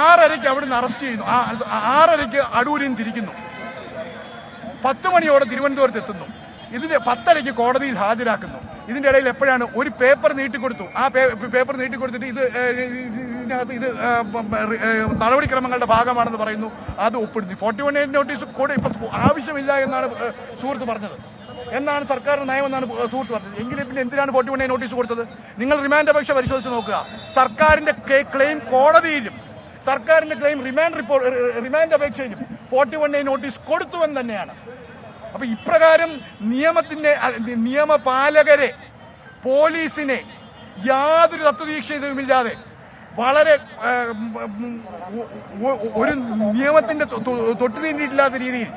6:30 അവിടുന്ന് അറസ്റ്റ് ചെയ്യുന്നു. 6:30 അടൂരിൽ നിന്ന് തിരിക്കുന്നു. 10 മണിയോടെ തിരുവനന്തപുരത്ത് എത്തുന്നു. ഇതിന്റെ 10:30 കോടതിയിൽ ഹാജരാക്കുന്നു. ഇതിന്റെ ഇടയിൽ എപ്പോഴാണ് ഒരു പേപ്പർ നീട്ടിക്കൊടുത്തു. ആ പേപ്പർ നീട്ടിക്കൊടുത്തിട്ട് ഇതിനകത്ത് ഇത് നടപടിക്രമങ്ങളുടെ ഭാഗമാണെന്ന് പറയുന്നു. അത് ഒപ്പിടുന്നു. 41A നോട്ടീസ് കൂടെ ഇപ്പം ആവശ്യമില്ല എന്നാണ് സുഹൃത്ത് പറഞ്ഞത്, എന്നാണ് സർക്കാരിന്റെ നയമെന്നാണ് സുഹൃത്ത് പറഞ്ഞത്. എങ്കിലും പിന്നെ എന്തിനാണ് 41A നോട്ടീസ് കൊടുത്തത്? നിങ്ങൾ റിമാൻഡ് അപേക്ഷ പരിശോധിച്ച് നോക്കുക. സർക്കാരിന്റെ ക്ലെയിം കോടതിയിലും സർക്കാരിന്റെ ക്ലെയിം റിമാൻഡ് അപേക്ഷയിലും 41A നോട്ടീസ് കൊടുത്തുവെന്ന് തന്നെയാണ്. അപ്പൊ ഇപ്രകാരം നിയമപാലകരെ, പോലീസിനെ യാതൊരു തത്വദീക്ഷയുമില്ലാതെ വളരെ ഒരു നിയമത്തിന്റെ തൊട്ടുതീണ്ടിയിട്ടില്ലാത്ത രീതിയിൽ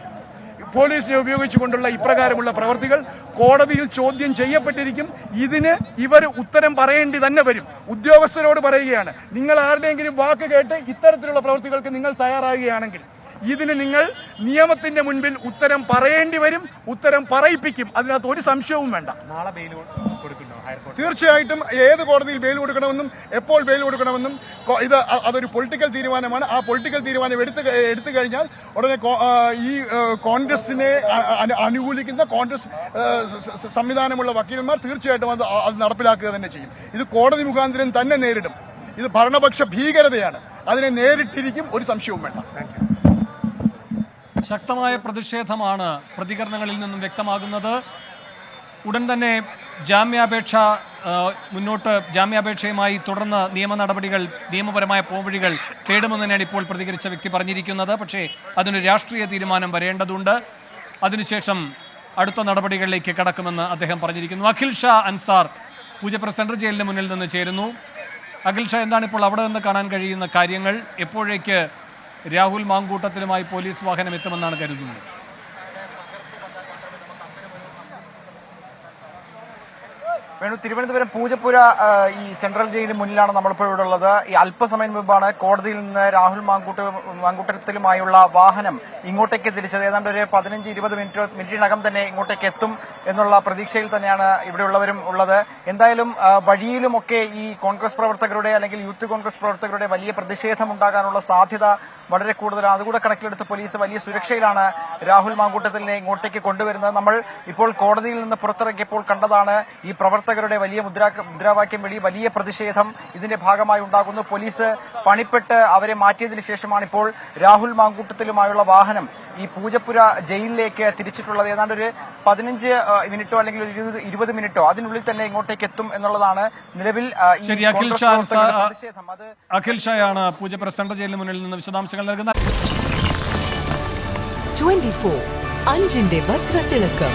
പോലീസിനെ ഉപയോഗിച്ചുകൊണ്ടുള്ള ഇപ്രകാരമുള്ള പ്രവർത്തികൾ കോടതിയിൽ ചോദ്യം ചെയ്യപ്പെട്ടിരിക്കും. ഇതിന് ഇവർ ഉത്തരം പറയേണ്ടി തന്നെ വരും. ഉദ്യോഗസ്ഥരോട് പറയുകയാണ്, നിങ്ങൾ ആരുടെയെങ്കിലും വാക്ക് കേട്ട് ഇത്തരത്തിലുള്ള പ്രവർത്തികൾക്ക് നിങ്ങൾ തയ്യാറാകുകയാണെങ്കിൽ ഇതിന് നിങ്ങൾ നിയമത്തിന്റെ മുൻപിൽ ഉത്തരം പറയേണ്ടി വരും. ഉത്തരം പറയിപ്പിക്കും. അതിനകത്ത് ഒരു സംശയവും വേണ്ട. നാളെ ബെയിൽ കൊടുക്കുന്നു. തീർച്ചയായിട്ടും ഏത് കോടതിയിൽ ബെയിൽ കൊടുക്കണമെന്നും എപ്പോൾ ബെയിൽ കൊടുക്കണമെന്നും അതൊരു പൊളിറ്റിക്കൽ തീരുമാനമാണ്. ആ പൊളിറ്റിക്കൽ തീരുമാനം എടുത്തു കഴിഞ്ഞാൽ ഉടനെ ഈ കോൺഗ്രസിനെ അനുകൂലിക്കുന്ന കോൺഗ്രസ് സംവിധാനമുള്ള വക്കീലന്മാർ തീർച്ചയായിട്ടും അത് നടപ്പിലാക്കുക തന്നെ ചെയ്യും. ഇത് കോടതി മുഖാന്തരം തന്നെ നേരിടും. ഇത് ഭരണപക്ഷ ഭീകരതയാണ്. അതിനെ നേരിട്ടിരിക്കും. ഒരു സംശയവും വേണ്ട. ശക്തമായ പ്രതിഷേധമാണ് പ്രതികരണങ്ങളിൽ നിന്നും വ്യക്തമാകുന്നത്. ഉടൻ തന്നെ ജാമ്യാപേക്ഷയുമായി തുടർന്ന് നിയമ നടപടികൾ, നിയമപരമായ പോംവഴികൾ തേടുമെന്ന് തന്നെയാണ് ഇപ്പോൾ പ്രതികരിച്ച വ്യക്തി പറഞ്ഞിരിക്കുന്നത്. പക്ഷേ അതിനൊരു രാഷ്ട്രീയ തീരുമാനം വരേണ്ടതുണ്ട്. അതിനുശേഷം അടുത്ത നടപടികളിലേക്ക് കടക്കുമെന്ന് അദ്ദേഹം പറഞ്ഞിരിക്കുന്നു. അഖിൽ ഷാ അൻസാർ പൂജപ്പുര സെൻട്രൽ ജയിലിന് മുന്നിൽ നിന്ന് ചേരുന്നു. അഖിൽ ഷാ, എന്താണ് ഇപ്പോൾ അവിടെ നിന്ന് കാണാൻ കഴിയുന്ന കാര്യങ്ങൾ? എപ്പോഴേക്ക് രാഹുൽ മാങ്കൂട്ടത്തിലുമായി പോലീസ് വാഹനം എത്തുമെന്നാണ് കരുതുന്നത്? വേണു, തിരുവനന്തപുരം പൂജപ്പുര ഈ സെൻട്രൽ ജയിലിന് മുന്നിലാണ് നമ്മളിപ്പോൾ ഇവിടെ ഉള്ളത്. ഈ അല്പസമയം മുമ്പാണ് കോടതിയിൽ നിന്ന് രാഹുൽ മാങ്കൂട്ടത്തിലുമായുള്ള വാഹനം ഇങ്ങോട്ടേക്ക് തിരിച്ചത്. ഏതാണ്ട് ഒരു 15-20 മിനിറ്റിനകം തന്നെ ഇങ്ങോട്ടേക്ക് എത്തും എന്നുള്ള പ്രതീക്ഷയിൽ തന്നെയാണ് ഇവിടെയുള്ളവരും ഉള്ളത്. എന്തായാലും വഴിയിലുമൊക്കെ ഈ കോൺഗ്രസ് പ്രവർത്തകരുടെ അല്ലെങ്കിൽ യൂത്ത് കോൺഗ്രസ് പ്രവർത്തകരുടെ വലിയ പ്രതിഷേധം ഉണ്ടാകാനുള്ള സാധ്യത വളരെ കൂടുതലാണ്. അതുകൂടെ കണക്കിലെടുത്ത് പോലീസ് വലിയ സുരക്ഷയിലാണ് രാഹുൽ മാങ്കൂട്ടത്തിലിനെ ഇങ്ങോട്ടേക്ക് കൊണ്ടുവരുന്നത്. നമ്മൾ ഇപ്പോൾ കോടതിയിൽ നിന്ന് പുറത്തിറങ്ങിയപ്പോൾ കണ്ടതാണ് ഈ പ്രവർത്തകരുടെ വലിയ മുദ്രാവാക്യം വിളി, വലിയ പ്രതിഷേധം ഇതിന്റെ ഭാഗമായി ഉണ്ടാകുന്നു. പോലീസ് പണിപ്പെട്ട് അവരെ മാറ്റിയതിനു ശേഷമാണ് ഇപ്പോൾ രാഹുൽ മാങ്കൂട്ടത്തിലുമായുള്ള വാഹനം ഈ പൂജപ്പുര ജയിലിലേക്ക് തിരിച്ചിട്ടുള്ളത്. ഏതാണ്ട് ഒരു 15 മിനിറ്റോ അല്ലെങ്കിൽ ഒരു 20 മിനിറ്റോ അതിനുള്ളിൽ തന്നെ ഇങ്ങോട്ടേക്ക് എത്തും എന്നുള്ളതാണ് നിലവിൽ പ്രതിഷേധം. അഖിൽ ഷായാണ് പൂജപ്പുര സെൻട്രൽ ജയിലിന് മുന്നിൽ നിന്ന് വിശദാംശങ്ങൾ നൽകുന്നത്. 24 അഞ്ചിന്റെ വജ്രത്തിളക്കം.